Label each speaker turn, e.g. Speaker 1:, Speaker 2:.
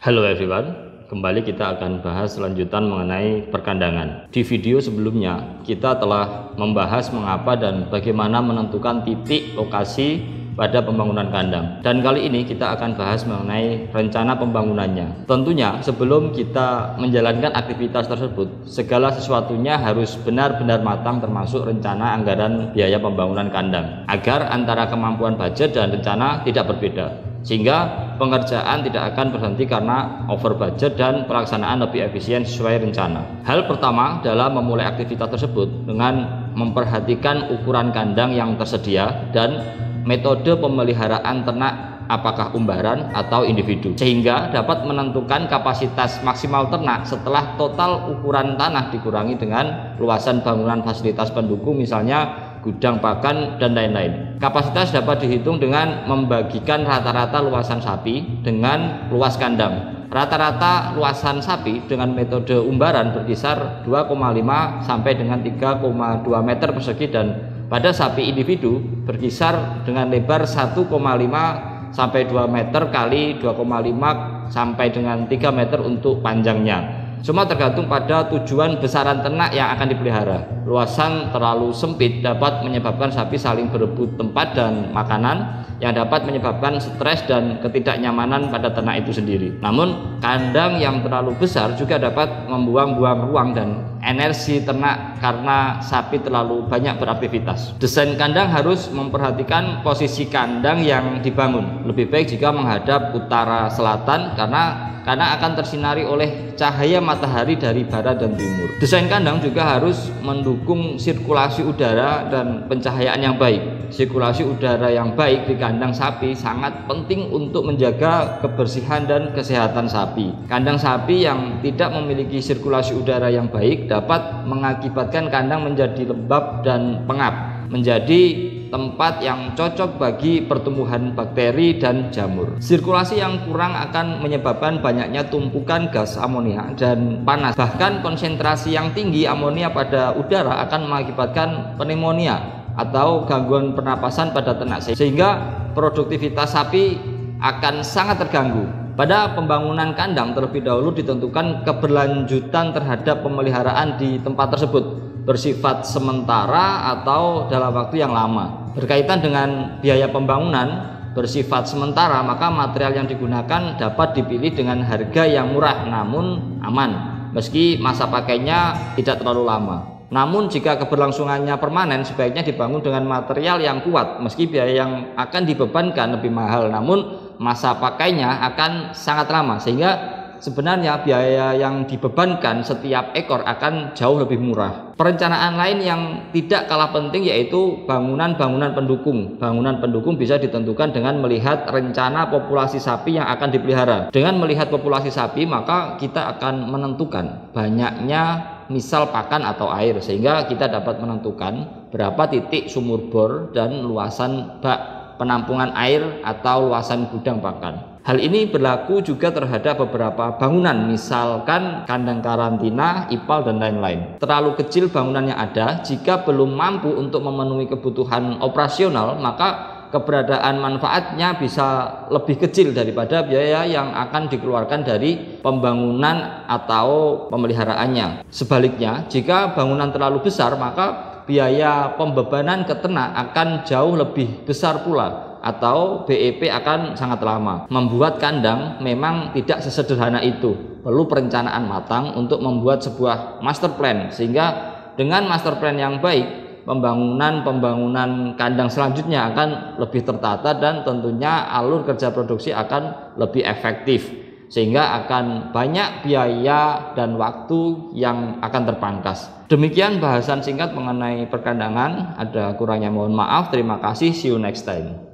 Speaker 1: Halo everyone, kembali kita akan bahas lanjutan mengenai perkandangan. Di video sebelumnya kita telah membahas mengapa dan bagaimana menentukan titik lokasi pada pembangunan kandang. Dan kali ini kita akan bahas mengenai rencana pembangunannya. Tentunya sebelum kita menjalankan aktivitas tersebut, segala sesuatunya harus benar-benar matang, termasuk rencana anggaran biaya pembangunan kandang, agar antara kemampuan budget dan rencana tidak berbeda, sehingga pengerjaan tidak akan berhenti karena over budget dan pelaksanaan lebih efisien sesuai rencana. Hal pertama dalam memulai aktivitas tersebut dengan memperhatikan ukuran kandang yang tersedia dan metode pemeliharaan ternak, apakah umbaran atau individu, sehingga dapat menentukan kapasitas maksimal ternak setelah total ukuran tanah dikurangi dengan luasan bangunan fasilitas pendukung, misalnya gudang pakan dan lain-lain. Kapasitas dapat dihitung dengan membagikan rata-rata luasan sapi dengan luas kandang. Rata-rata luasan sapi dengan metode umbaran berkisar 2,5 sampai dengan 3,2 meter persegi, dan pada sapi individu berkisar dengan lebar 1,5 sampai 2 meter kali 2,5 sampai dengan 3 meter untuk panjangnya. Semua tergantung pada tujuan besaran ternak yang akan dipelihara. Luasan terlalu sempit dapat menyebabkan sapi saling berebut tempat dan makanan, yang dapat menyebabkan stres dan ketidaknyamanan pada ternak itu sendiri. Namun kandang yang terlalu besar juga dapat membuang-buang ruang dan energi ternak karena sapi terlalu banyak beraktivitas. Desain kandang harus memperhatikan posisi kandang yang dibangun. Lebih baik jika menghadap utara selatan karena akan tersinari oleh cahaya matahari dari barat dan timur. Desain kandang juga harus mendukung sirkulasi udara dan pencahayaan yang baik. Sirkulasi udara yang baik di kandang sapi sangat penting untuk menjaga kebersihan dan kesehatan sapi. Kandang sapi yang tidak memiliki sirkulasi udara yang baik dapat mengakibatkan kandang menjadi lembab dan pengap, menjadi tempat yang cocok bagi pertumbuhan bakteri dan jamur. Sirkulasi yang kurang akan menyebabkan banyaknya tumpukan gas amonia dan panas. Bahkan konsentrasi yang tinggi amonia pada udara akan mengakibatkan pneumonia atau gangguan pernapasan pada ternak, sehingga produktivitas sapi akan sangat terganggu. Pada pembangunan kandang terlebih dahulu ditentukan keberlanjutan terhadap pemeliharaan di tempat tersebut, bersifat sementara atau dalam waktu yang lama. Berkaitan dengan biaya pembangunan bersifat sementara, maka material yang digunakan dapat dipilih dengan harga yang murah namun aman, meski masa pakainya tidak terlalu lama. Namun jika keberlangsungannya permanen, sebaiknya dibangun dengan material yang kuat, meski biaya yang akan dibebankan lebih mahal, namun masa pakainya akan sangat lama, sehingga sebenarnya biaya yang dibebankan setiap ekor akan jauh lebih murah. Perencanaan lain yang tidak kalah penting yaitu bangunan-bangunan pendukung. Bangunan pendukung bisa ditentukan dengan melihat rencana populasi sapi yang akan dipelihara. Dengan melihat populasi sapi, maka kita akan menentukan banyaknya misal pakan atau air, sehingga kita dapat menentukan berapa titik sumur bor dan luasan bak penampungan air atau luasan gudang pakan. Hal ini berlaku juga terhadap beberapa bangunan, misalkan kandang karantina, ipal, dan lain-lain. Terlalu kecil bangunan yang ada, jika belum mampu untuk memenuhi kebutuhan operasional, maka keberadaan manfaatnya bisa lebih kecil daripada biaya yang akan dikeluarkan dari pembangunan atau pemeliharaannya. Sebaliknya, jika bangunan terlalu besar, maka biaya pembebanan ke ternak akan jauh lebih besar pula, atau BEP akan sangat lama. Membuat kandang memang tidak sesederhana itu. Perlu perencanaan matang untuk membuat sebuah master plan, sehingga dengan master plan yang baik, pembangunan kandang selanjutnya akan lebih tertata dan tentunya alur kerja produksi akan lebih efektif, sehingga akan banyak biaya dan waktu yang akan terpangkas. Demikian bahasan singkat mengenai perkandangan. Ada kurangnya mohon maaf. Terima kasih. See you next time.